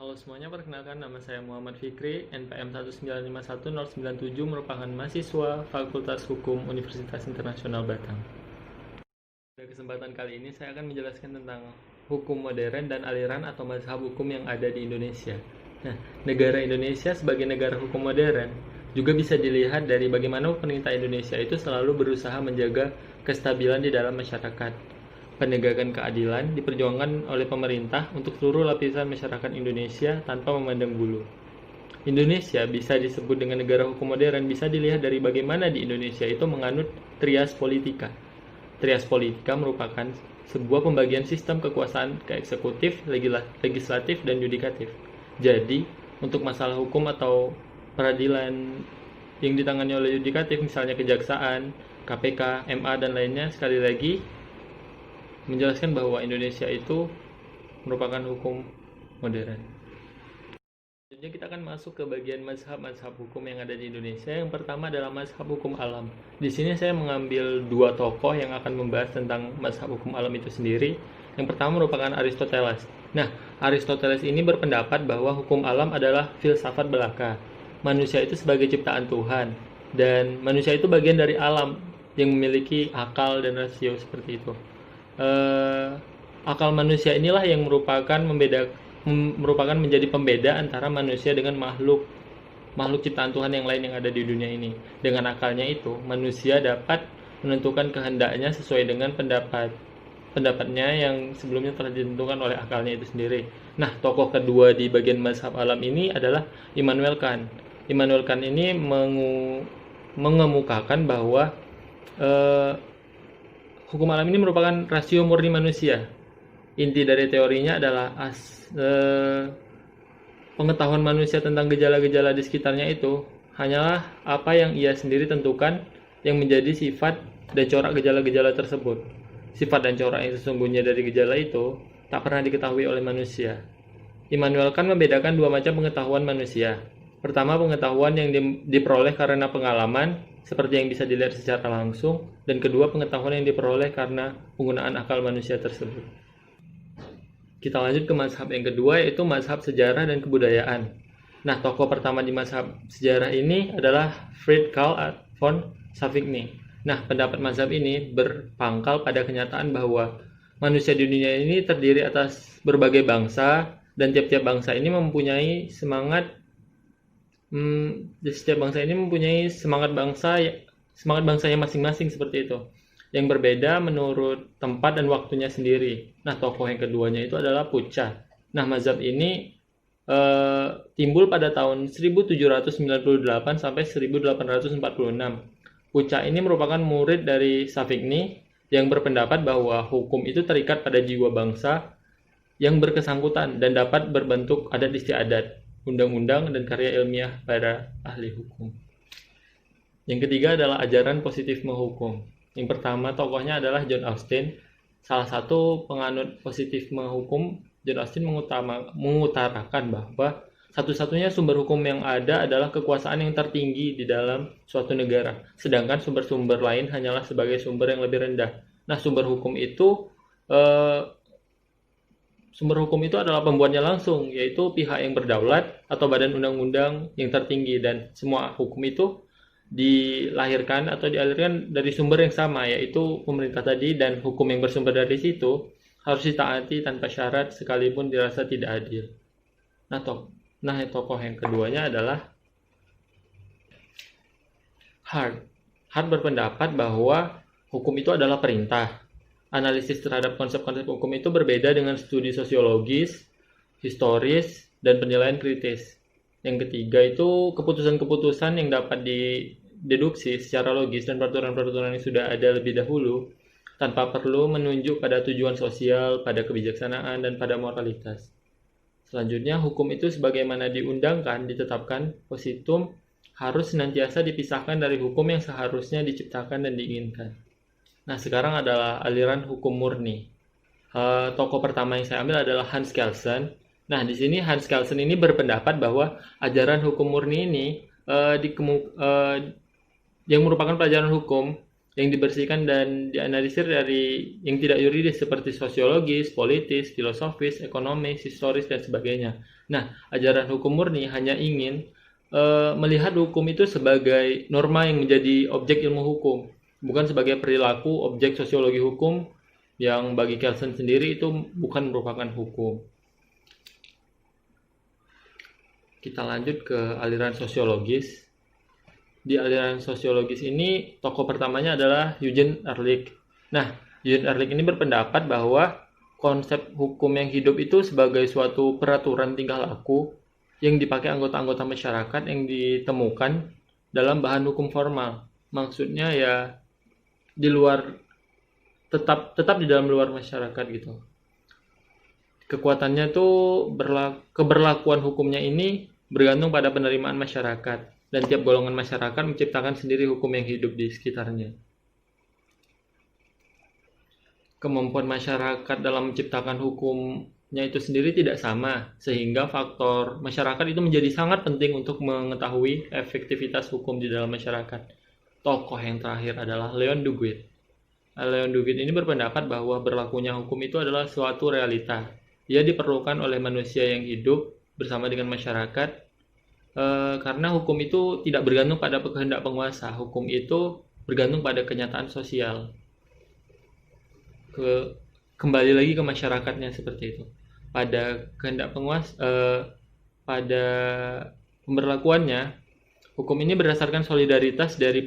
Halo semuanya, perkenalkan nama saya Muhammad Fikri, NPM 1951097, merupakan mahasiswa Fakultas Hukum Universitas Internasional Batam. Pada kesempatan kali ini saya akan menjelaskan tentang hukum modern dan aliran atau mazhab hukum yang ada di Indonesia. Nah, negara Indonesia sebagai negara hukum modern juga bisa dilihat dari bagaimana pemerintah Indonesia itu selalu berusaha menjaga kestabilan di dalam masyarakat. Penegakan keadilan diperjuangkan oleh pemerintah untuk seluruh lapisan masyarakat Indonesia tanpa memandang bulu. Indonesia bisa disebut dengan negara hukum modern bisa dilihat dari bagaimana di Indonesia itu menganut trias politika. Trias politika merupakan sebuah pembagian sistem kekuasaan ke eksekutif, legislatif, dan yudikatif. Jadi, untuk masalah hukum atau peradilan yang ditangani oleh yudikatif, misalnya kejaksaan, KPK, MA, dan lainnya, sekali lagi menjelaskan bahwa Indonesia itu merupakan hukum modern. Selanjutnya kita akan masuk ke bagian mazhab-mazhab hukum yang ada di Indonesia. Yang pertama adalah mazhab hukum alam. Di sini saya mengambil dua tokoh yang akan membahas tentang mazhab hukum alam itu sendiri. Yang pertama merupakan Aristoteles. Nah, Aristoteles ini berpendapat bahwa hukum alam adalah filsafat belaka. Manusia itu sebagai ciptaan Tuhan, dan manusia itu bagian dari alam yang memiliki akal dan rasio seperti itu. Akal manusia inilah yang merupakan menjadi pembeda antara manusia dengan makhluk ciptaan Tuhan yang lain yang ada di dunia ini. Dengan akalnya itu, manusia dapat menentukan kehendaknya sesuai dengan pendapatnya yang sebelumnya telah ditentukan oleh akalnya itu sendiri. Nah, tokoh kedua di bagian mazhab alam ini adalah Immanuel Kant. Immanuel Kant ini mengemukakan bahwa hukum alam ini merupakan rasio murni manusia. Inti dari teorinya adalah pengetahuan manusia tentang gejala-gejala di sekitarnya itu hanyalah apa yang ia sendiri tentukan yang menjadi sifat dan corak gejala-gejala tersebut. Sifat dan corak yang sesungguhnya dari gejala itu tak pernah diketahui oleh manusia. Immanuel Kant membedakan dua macam pengetahuan manusia. Pertama, pengetahuan yang diperoleh karena pengalaman, seperti yang bisa dilihat secara langsung, dan kedua, pengetahuan yang diperoleh karena penggunaan akal manusia tersebut. Kita lanjut ke mazhab yang kedua, yaitu mazhab sejarah dan kebudayaan. Nah, tokoh pertama di mazhab sejarah ini adalah Friedrich Karl von Savigny. Nah, pendapat mazhab ini berpangkal pada kenyataan bahwa manusia di dunia ini terdiri atas berbagai bangsa, dan tiap-tiap bangsa ini mempunyai semangat bangsanya masing-masing seperti itu, yang berbeda menurut tempat dan waktunya sendiri. Nah, tokoh yang keduanya itu adalah Pucha. Nah, mazhab ini timbul pada tahun 1798 sampai 1846. Pucha ini merupakan murid dari Savigny yang berpendapat bahwa hukum itu terikat pada jiwa bangsa yang berkesangkutan dan dapat berbentuk adat istiadat, undang-undang, dan karya ilmiah para ahli hukum. Yang ketiga adalah ajaran positifisme hukum. Yang pertama tokohnya adalah John Austin. Salah satu penganut positifisme hukum, John Austin mengutarakan bahwa satu-satunya sumber hukum yang ada adalah kekuasaan yang tertinggi di dalam suatu negara, sedangkan sumber-sumber lain hanyalah sebagai sumber yang lebih rendah. Nah, sumber hukum itu adalah pembuatnya langsung, yaitu pihak yang berdaulat atau badan undang-undang yang tertinggi, dan semua hukum itu dilahirkan atau dialirkan dari sumber yang sama, yaitu pemerintah tadi, dan hukum yang bersumber dari situ harus ditaati tanpa syarat sekalipun dirasa tidak adil. Nah, tokoh yang keduanya adalah Hart. Hart berpendapat bahwa hukum itu adalah perintah. Analisis terhadap konsep-konsep hukum itu berbeda dengan studi sosiologis, historis, dan penilaian kritis. Yang ketiga itu keputusan-keputusan yang dapat dideduksi secara logis dan peraturan-peraturan yang sudah ada lebih dahulu, tanpa perlu menunjuk pada tujuan sosial, pada kebijaksanaan, dan pada moralitas. Selanjutnya, hukum itu sebagaimana ditetapkan positum, harus senantiasa dipisahkan dari hukum yang seharusnya diciptakan dan diinginkan. Nah, sekarang adalah aliran hukum murni. Tokoh pertama yang saya ambil adalah Hans Kelsen. Nah, di sini Hans Kelsen ini berpendapat bahwa ajaran hukum murni ini yang merupakan pelajaran hukum yang dibersihkan dan dianalisir dari yang tidak yuridis seperti sosiologis, politis, filosofis, ekonomis, historis, dan sebagainya. Nah, ajaran hukum murni hanya ingin melihat hukum itu sebagai norma yang menjadi objek ilmu hukum, bukan sebagai perilaku objek sosiologi hukum yang bagi Kelsen sendiri itu bukan merupakan hukum. Kita lanjut ke aliran sosiologis. Di aliran sosiologis ini, tokoh pertamanya adalah Eugene Ehrlich. Nah, Eugene Ehrlich ini berpendapat bahwa konsep hukum yang hidup itu sebagai suatu peraturan tingkah laku yang dipakai anggota-anggota masyarakat yang ditemukan dalam bahan hukum formal. Maksudnya ya di luar tetap di dalam luar masyarakat gitu. Kekuatannya tuh keberlakuan hukumnya ini bergantung pada penerimaan masyarakat, dan tiap golongan masyarakat menciptakan sendiri hukum yang hidup di sekitarnya. Kemampuan masyarakat dalam menciptakan hukumnya itu sendiri tidak sama, sehingga faktor masyarakat itu menjadi sangat penting untuk mengetahui efektivitas hukum di dalam masyarakat. Tokoh yang terakhir adalah Leon Duguid. Leon Duguid ini berpendapat bahwa berlakunya hukum itu adalah suatu realita. Ia diperlukan oleh manusia yang hidup bersama dengan masyarakat, karena hukum itu tidak bergantung pada kehendak penguasa. Hukum itu bergantung pada kenyataan sosial. Kembali lagi ke masyarakatnya seperti itu. Pada kehendak penguasa, pada pemberlakuannya, hukum ini berdasarkan solidaritas dari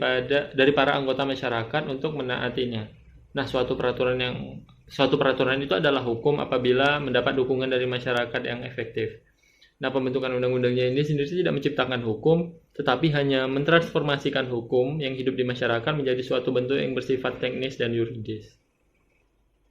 para anggota masyarakat untuk menaatinya. Nah, suatu peraturan itu adalah hukum apabila mendapat dukungan dari masyarakat yang efektif. Nah, pembentukan undang-undangnya ini sendiri tidak menciptakan hukum, tetapi hanya mentransformasikan hukum yang hidup di masyarakat menjadi suatu bentuk yang bersifat teknis dan yuridis.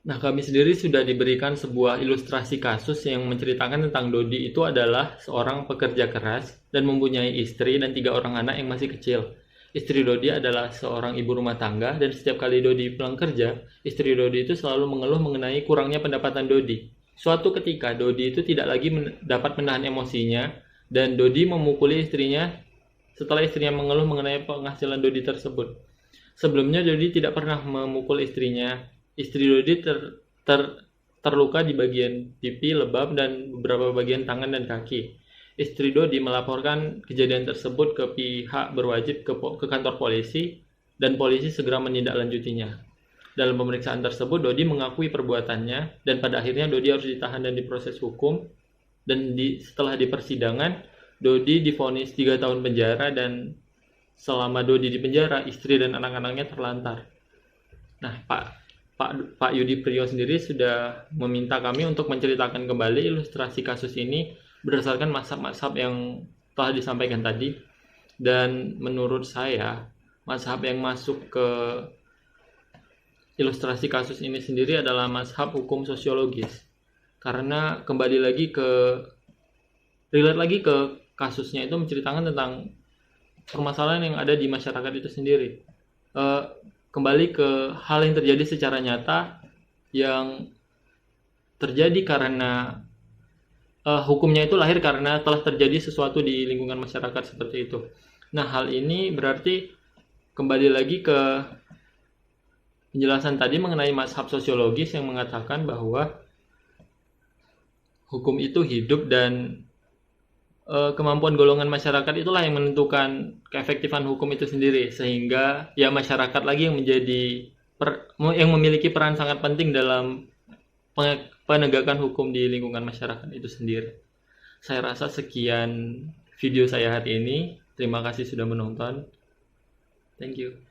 Nah, kami sendiri sudah diberikan sebuah ilustrasi kasus yang menceritakan tentang Dodi itu adalah seorang pekerja keras dan mempunyai istri dan 3 orang anak yang masih kecil. Istri Dodi adalah seorang ibu rumah tangga, dan setiap kali Dodi pulang kerja, istri Dodi itu selalu mengeluh mengenai kurangnya pendapatan Dodi. Suatu ketika, Dodi itu tidak lagi dapat menahan emosinya, dan Dodi memukuli istrinya setelah istrinya mengeluh mengenai penghasilan Dodi tersebut. Sebelumnya, Dodi tidak pernah memukul istrinya. Istri Dodi terluka di bagian pipi, lebam, dan beberapa bagian tangan dan kaki. Istri Dodi melaporkan kejadian tersebut ke pihak berwajib ke kantor polisi, dan polisi segera menindaklanjutinya. Dalam pemeriksaan tersebut, Dodi mengakui perbuatannya, dan pada akhirnya Dodi harus ditahan dan diproses hukum. Dan setelah di persidangan, Dodi divonis 3 tahun penjara, dan selama Dodi di penjara, istri dan anak-anaknya terlantar. Nah, Pak Yudi Priyo sendiri sudah meminta kami untuk menceritakan kembali ilustrasi kasus ini berdasarkan mazhab-mazhab yang telah disampaikan tadi. Dan menurut saya, mazhab yang masuk ke ilustrasi kasus ini sendiri adalah mazhab hukum sosiologis. Karena relate lagi ke kasusnya itu menceritakan tentang permasalahan yang ada di masyarakat itu sendiri. Kembali ke hal yang terjadi secara nyata, yang terjadi karena hukumnya itu lahir karena telah terjadi sesuatu di lingkungan masyarakat seperti itu. Nah, hal ini berarti kembali lagi ke penjelasan tadi mengenai mazhab sosiologis yang mengatakan bahwa hukum itu hidup, dan kemampuan golongan masyarakat itulah yang menentukan keefektifan hukum itu sendiri, sehingga ya masyarakat lagi yang yang memiliki peran sangat penting dalam penegakan hukum di lingkungan masyarakat itu sendiri. Saya rasa sekian video saya hari ini. Terima kasih sudah menonton. Thank you.